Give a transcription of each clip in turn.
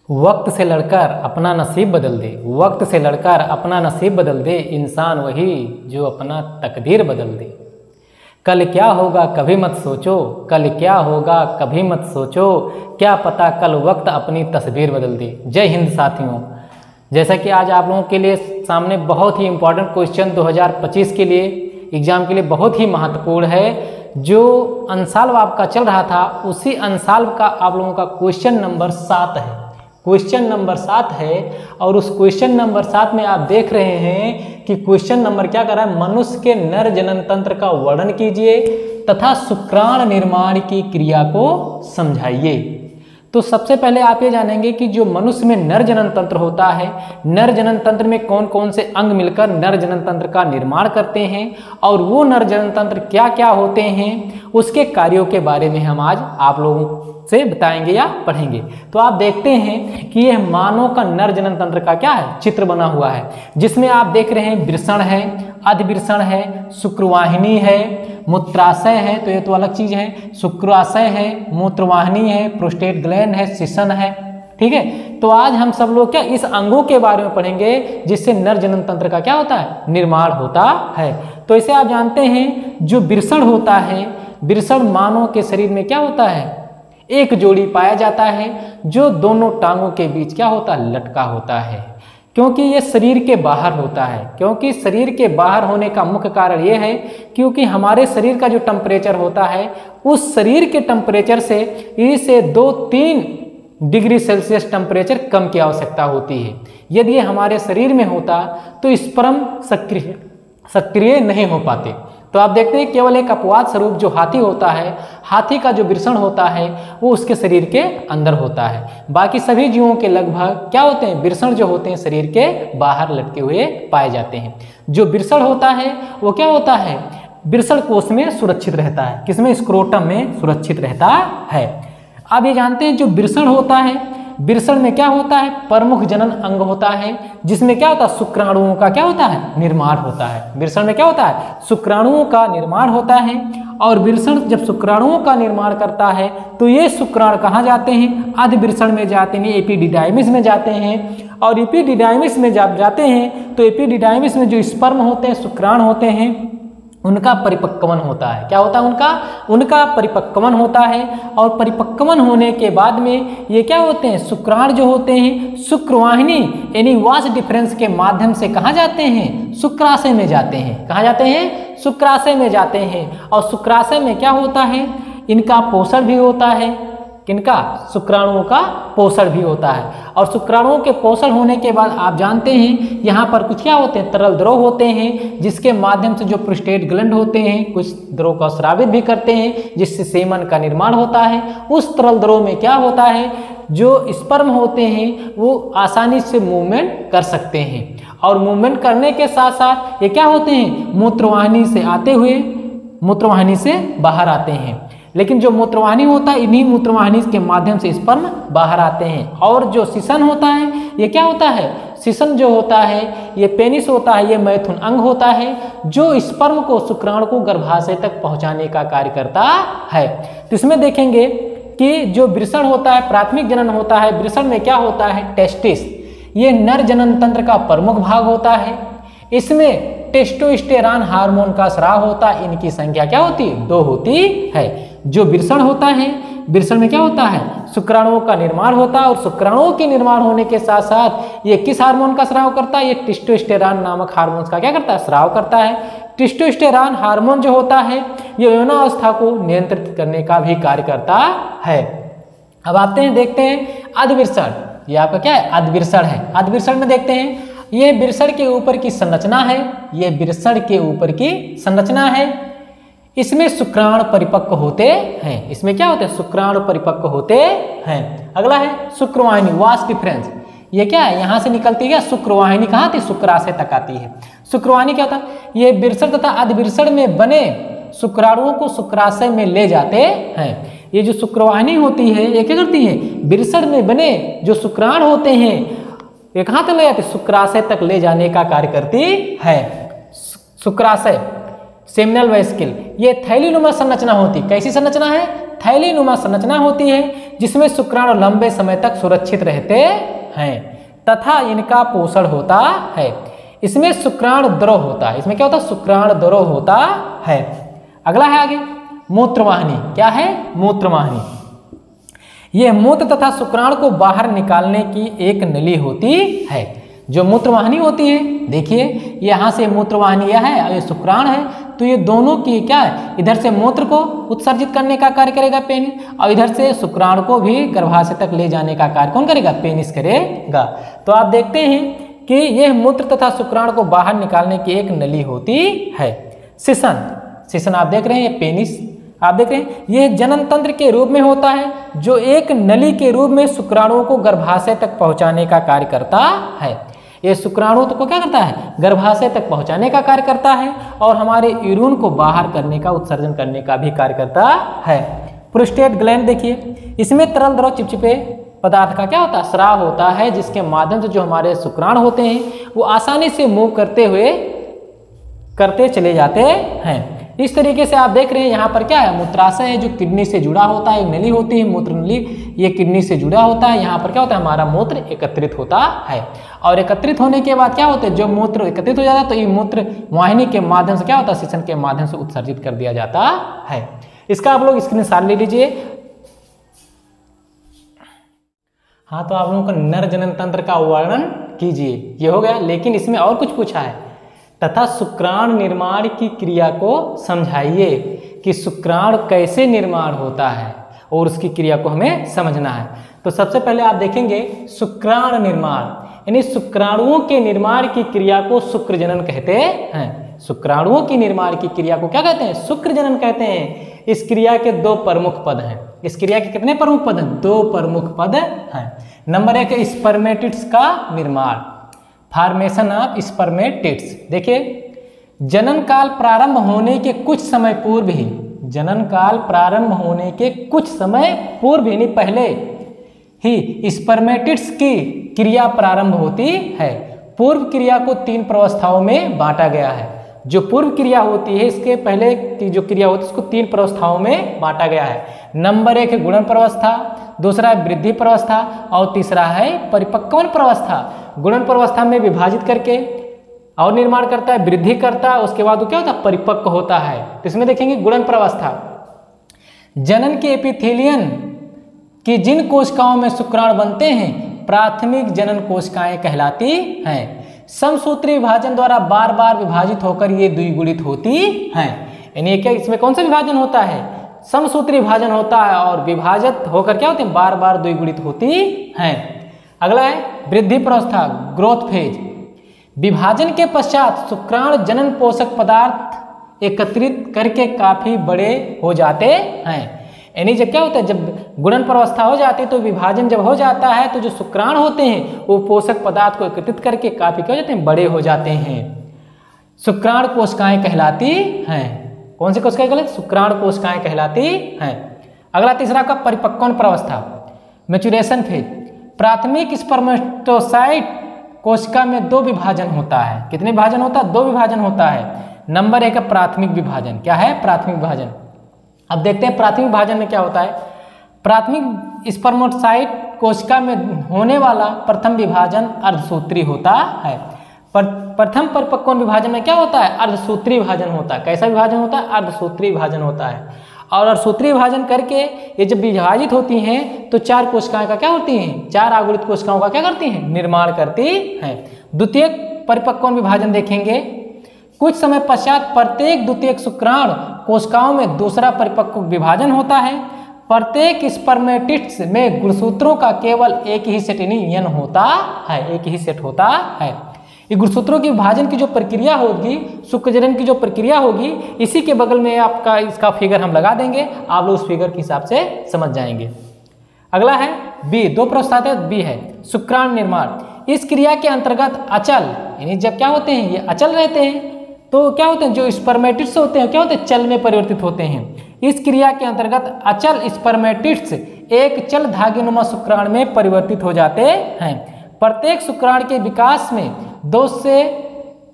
वक्त से लड़कर अपना नसीब बदल दे, वक्त से लड़कर अपना नसीब बदल दे, इंसान वही जो अपना तकदीर बदल दे। कल क्या होगा कभी मत सोचो, कल क्या होगा कभी मत सोचो, क्या पता कल वक्त अपनी तस्वीर बदल दे। जय हिंद साथियों। जैसा कि आज आप लोगों के लिए सामने बहुत ही इम्पोर्टेंट क्वेश्चन 2025 के लिए एग्ज़ाम के लिए बहुत ही महत्वपूर्ण है, जो अंशाल्व आपका चल रहा था उसी अंशाल्व का आप लोगों का क्वेश्चन नंबर 7 है। क्वेश्चन नंबर 7 है और उस क्वेश्चन नंबर 7 में आप देख रहे हैं कि क्वेश्चन नंबर क्या कर रहा है, मनुष्य के नर जनन तंत्र का वर्णन कीजिए तथा शुक्राणु निर्माण की क्रिया को समझाइए। तो सबसे पहले आप ये जानेंगे कि जो मनुष्य में नर जनन तंत्र होता है, नर जनन तंत्र में कौन कौन से अंग मिलकर नर जनन तंत्र का निर्माण करते हैं और वो नर जनन तंत्र क्या क्या होते हैं, उसके कार्यों के बारे में हम आज आप लोगों से बताएंगे या पढ़ेंगे। तो आप देखते हैं कि यह मानव का नर जनन तंत्र का क्या है, चित्र बना हुआ है, जिसमें आप देख रहे हैं वृषण है, अधिवृषण है, शुक्रवाहिनी है, मूत्राशय है, तो ये तो अलग चीज है, शुक्राशय है, मूत्रवाहिनी है, प्रोस्टेट ग्लैंड है, सिसन है। ठीक है, तो आज हम सब लोग क्या इस अंगों के बारे में पढ़ेंगे जिससे नर जनन तंत्र का क्या होता है, निर्माण होता है। तो इसे आप जानते हैं जो वृषण होता है, वृषण मानव के शरीर में क्या होता है, एक जोड़ी पाया जाता है जो दोनों टांगों के बीच क्या होता है, लटका होता है, क्योंकि ये शरीर के बाहर होता है। क्योंकि शरीर के बाहर होने का मुख्य कारण ये है क्योंकि हमारे शरीर का जो टेम्परेचर होता है उस शरीर के टेम्परेचर से इसे 2-3 डिग्री सेल्सियस टेम्परेचर कम की आवश्यकता होती है। यदि ये हमारे शरीर में होता तो स्पर्म सक्रिय नहीं हो पाते। तो आप देखते हैं केवल एक अपवाद स्वरूप जो हाथी होता है, हाथी का जो वृषण होता है वो उसके शरीर के अंदर होता है। बाकी सभी जीवों के लगभग क्या होते हैं, वृषण जो होते हैं शरीर के बाहर लटके हुए पाए जाते हैं। जो वृषण होता है वो क्या होता है, वृषण कोश में सुरक्षित रहता है, किसमें, स्क्रोटम में सुरक्षित रहता है। अब ये जानते हैं जो वृषण होता है, वृषण में क्या होता है, प्रमुख जनन अंग होता है, जिसमें क्या होता है, शुक्राणुओं का क्या होता है, निर्माण होता है। वृषण में क्या होता है, शुक्राणुओं का निर्माण होता है। और वृषण जब शुक्राणुओं का निर्माण करता है तो ये शुक्राणु कहाँ जाते हैं, अधिवृषण में जाते हैं, एपिडिडाइमिस में जाते हैं। और एपिडिडाइमिस में जब जाते हैं तो एपिडिडाइमिस में जो स्पर्म होते हैं, शुक्राणु होते हैं, उनका परिपक्वन होता है। क्या होता है, उनका परिपक्वन होता है। और परिपक्वन होने के बाद में ये क्या होते हैं, शुक्राणु जो होते हैं शुक्रवाहिनी यानी वास डिफरेंस के माध्यम से कहाँ जाते हैं, शुक्राशय में जाते हैं। कहाँ जाते हैं, शुक्राशय में जाते हैं। और शुक्राशय में क्या होता है, इनका पोषण भी होता है, किनका, शुक्राणुओं का पोषण भी होता है। और शुक्राणुओं के पोषण होने के बाद आप जानते हैं यहाँ पर कुछ क्या होते हैं, तरल द्रव होते हैं, जिसके माध्यम से जो प्रोस्टेट ग्लैंड होते हैं कुछ द्रव का स्रावित भी करते हैं, जिससे सेमन का निर्माण होता है। उस तरल द्रव में क्या होता है, जो स्पर्म होते हैं वो आसानी से मूवमेंट कर सकते हैं। और मूवमेंट करने के साथ साथ ये क्या होते हैं, मूत्रवाहिनी से आते हुए मूत्रवाहिनी से बाहर आते हैं। लेकिन जो मूत्रवाहिनी होता है, इन्हीं मूत्रवाहिनी के माध्यम से स्पर्म बाहर आते हैं। और जो सिसन होता है ये क्या होता है, सिसन जो होता है ये पेनिस होता है, ये मैथुन अंग होता है जो स्पर्म को, शुक्राणु को गर्भाशय तक पहुंचाने का कार्य करता है। तो इसमें देखेंगे कि जो वृषण होता है, प्राथमिक जनन होता है, वृषण में क्या होता है, टेस्टिस, ये नर जनन तंत्र का प्रमुख भाग होता है। इसमें टेस्टोस्टेरॉन हार्मोन का स्राव होता है, इनकी संख्या क्या होती है, 2 होती है। जो वृषण होता है, वृषण में क्या होता है, शुक्राणुओं का निर्माण होता है। और शुक्राणुओं के निर्माण होने के साथ साथ ये किस हार्मोन का स्राव करता है, ये टेस्टोस्टेरॉन नामक हार्मोन का क्या करता है, स्राव करता है। टेस्टोस्टेरॉन हार्मोन जो होता है ये यौनावस्था को नियंत्रित करने का भी कार्य करता है। अब आते हैं, देखते हैं अधिवृषण, ये आपका क्या है, अधिवृषण है। अधिवृषण में देखते हैं ये वृषण के ऊपर की संरचना है, ये वृषण के ऊपर की संरचना है। इसमें शुक्राणु परिपक्व होते हैं, इसमें क्या होते हैं, शुक्राणु परिपक्व होते हैं। अगला है शुक्रवाहिनी, वास डिफरेंस, ये क्या है, यहाँ से निकलती है शुक्रवाहिनी, कहाँ थी, शुक्राशय तक आती है। शुक्रवाहिनी क्या होता है, ये वृषण तथा अधिवृषण में बने शुक्राणुओं को शुक्राशय में ले जाते हैं। ये जो शुक्रवाहिनी होती है ये क्या करती है, वृषण में बने जो शुक्राणु होते हैं ये कहाँ तक ले जाते, शुक्राशय तक ले जाने का कार्य करती है। शुक्राशय, सेमिनल वेसिकल, ये थैलीनुमा संरचना होती, कैसी संरचना है, थैलीनुमा संरचना होती है, जिसमें शुक्राणु लंबे समय तक सुरक्षित रहते हैं तथा इनका पोषण होता है। इसमें शुक्राणु द्रव होता है। इसमें क्या होता है? शुक्राणु द्रव होता है। अगला है आगे मूत्रवाहिनी। क्या है? मूत्रवाहिनी। यह मूत्र तथा शुक्राणु को बाहर निकालने की एक नली होती है। जो मूत्रवाहिनी होती है, देखिए यहाँ से मूत्रवाहिनी यह है और ये शुक्राणु है, तो ये दोनों की क्या है, इधर से मूत्र को उत्सर्जित करने का कार्य करेगा पेनिस, और इधर से शुक्राणु को भी गर्भाशय तक ले जाने का कार्य कौन करेगा? पेनिस करेगा। तो आप देखते हैं कि यह मूत्र तथा शुक्राणु को बाहर निकालने की एक नली होती है। शिशन आप देख रहे हैं, ये पेनिस आप देख रहे हैं, यह जनन तंत्र के रूप में होता है जो एक नली के रूप में शुक्राणुओं को गर्भाशय तक पहुंचाने का कार्य करता है। ये शुक्राणु को क्या करता है? गर्भाशय तक पहुंचाने का कार्य करता है और हमारे यूरिन को बाहर करने का, उत्सर्जन करने का भी कार्य करता है। प्रोस्टेट ग्लैंड देखिए, इसमें तरल द्रव चिपचिपे पदार्थ का क्या होता है? स्राव होता है, जिसके माध्यम से जो हमारे शुक्राणु होते हैं वो आसानी से मूव करते चले जाते हैं। इस तरीके से आप देख रहे हैं यहाँ पर क्या है? मूत्राशय है जो किडनी से जुड़ा होता है, एक नली होती है मूत्र नली, ये किडनी से जुड़ा होता है। यहाँ पर क्या होता है? हमारा मूत्र एकत्रित होता है और एकत्रित होने के बाद क्या होता है? जो मूत्र एकत्रित हो जाता है तो ये मूत्र वाहिनी के माध्यम से क्या होता है? शिशन के माध्यम से उत्सर्जित कर दिया जाता है। इसका आप लोग स्क्रीनशॉट ले लीजिए। हाँ, तो आप लोगों को नर जनन तंत्र का वर्णन कीजिए, ये हो गया। लेकिन इसमें और कुछ पूछा है, तथा शुक्राणु निर्माण की क्रिया को समझाइए कि शुक्राणु कैसे निर्माण होता है और उसकी क्रिया को हमें समझना है। तो सबसे पहले आप देखेंगे शुक्राणु निर्माण, यानी शुक्राणुओं के निर्माण की क्रिया को शुक्र जनन कहते हैं। शुक्राणुओं की निर्माण की क्रिया को क्या कहते हैं? शुक्र जनन कहते हैं। इस क्रिया के दो प्रमुख पद हैं। इस क्रिया के कितने प्रमुख पद हैं? दो प्रमुख पद हैं। नंबर एक, स्पर्मेटिड्स का निर्माण, फॉर्मेशन ऑफ स्पर्मेटिड्स। देखिए, जनन काल प्रारंभ होने के कुछ समय पूर्व ही, जनन काल प्रारंभ होने के कुछ समय पूर्व ही, नहीं पहले ही स्पर्मेटिड्स की क्रिया प्रारंभ होती है। पूर्व क्रिया को 3 प्रवस्थाओं में बांटा गया है। जो पूर्व क्रिया होती है, इसके पहले की जो क्रिया होती है उसको 3 प्रवस्थाओं में बांटा गया है। नंबर 1 है गुणन प्रवस्था, दूसरा है वृद्धि प्रवस्था और तीसरा है परिपक्वन प्रवस्था। गुणन प्रवस्था में विभाजित करके और निर्माण करता है, वृद्धि करता है, उसके बाद वो क्या होता है? परिपक्व होता है। तो इसमें देखेंगे गुणन प्रवस्था, जनन के एपिथेलियन की जिन कोशिकाओं में शुक्राणु बनते हैं प्राथमिक जनन कोशिकाएं कहलाती हैं। समसूत्री विभाजन द्वारा बार बार विभाजित होकर ये द्विगुणित होती हैं। यानी क्या इसमें कौन सा विभाजन होता है? समसूत्री विभाजन होता है और विभाजित होकर क्या होते हैं? बार बार द्विगुणित होती हैं। अगला है वृद्धि प्रवस्था, ग्रोथ फेज। विभाजन के पश्चात शुक्राणु जनन पोषक पदार्थ एकत्रित करके काफी बड़े हो जाते हैं। यानी जब क्या होता है? जब गुणन प्रवस्था हो जाती है तो विभाजन जब हो जाता है तो जो शुक्राणु होते हैं वो पोषक पदार्थ को एकत्रित करके काफी क्या हो जाते हैं? बड़े हो जाते हैं। शुक्राणु कोशिकाएं कहलाती हैं। कौन सी कोशिकाएं कहलाती? शुक्राणु कोशिकाएं कहलाती हैं। अगला तीसरा का परिपक्वन प्रवस्था, मैच्योरेशन फेज। प्राथमिक स्पर्मेटोसाइट कोशिका में 2 विभाजन होता है। कितने विभाजन होता है? 2 विभाजन होता है। नंबर 1 है प्राथमिक विभाजन। क्या है? प्राथमिक विभाजन। अब देखते हैं प्राथमिक विभाजन में क्या होता है। प्राथमिक स्पर्मेटोसाइट कोशिका में होने वाला प्रथम विभाजन अर्धसूत्री होता है। प्रथम परिपक्वन विभाजन में क्या होता है? अर्धसूत्री विभाजन होता है। कैसा विभाजन होता है? अर्धसूत्री विभाजन होता है। और अर्धसूत्री विभाजन करके ये जब विभाजित होती हैं तो 4 कोशिकाएं का क्या होती हैं? 4 आगुलित कोशिकाओं का क्या करती हैं? निर्माण करती हैं। द्वितीय परिपक्वन विभाजन देखेंगे, कुछ समय पश्चात प्रत्येक द्वितीयक शुक्राणु कोशिकाओं में दूसरा परिपक्व विभाजन होता है। प्रत्येक स्पर्मेटिड्स में गुणसूत्रों का केवल एक ही सेट यानी होता है, एक ही सेट होता है। ये गुणसूत्रों के विभाजन की जो प्रक्रिया होगी, शुक्रजनन की जो प्रक्रिया होगी, इसी के बगल में आपका इसका फिगर हम लगा देंगे, आप लोग उस फिगर के हिसाब से समझ जाएंगे। अगला है बी, 2 प्रस्ताव है, बी है शुक्राणु निर्माण। इस क्रिया के अंतर्गत अचल, यानी जब क्या होते हैं? ये अचल रहते हैं तो क्या होते हैं? जो स्पर्मेटिड्स होते हैं क्या होते हैं? चल में परिवर्तित होते हैं। इस क्रिया के अंतर्गत अचल स्पर्मेटिड्स एक चल धागेनुमा शुक्राणु में परिवर्तित हो जाते हैं। प्रत्येक शुक्राणु के विकास में 2 से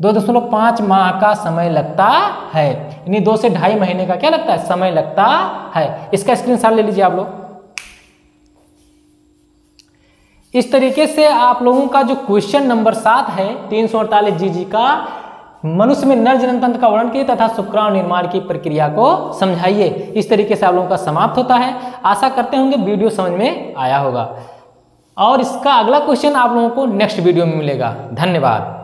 2.5 माह का समय लगता है। यानी 2 से 2.5 महीने का क्या लगता है? समय लगता है। इसका स्क्रीनशॉट ले लीजिए आप लोग। इस तरीके से आप लोगों का जो क्वेश्चन नंबर 7 है 348 जीजी का, मनुष्य में नर जनन तंत्र का वर्णन कीजिए तथा शुक्राणु निर्माण की प्रक्रिया को समझाइए। इस तरीके से आप लोगों का समाप्त होता है। आशा करते होंगे वीडियो समझ में आया होगा और इसका अगला क्वेश्चन आप लोगों को नेक्स्ट वीडियो में मिलेगा। धन्यवाद।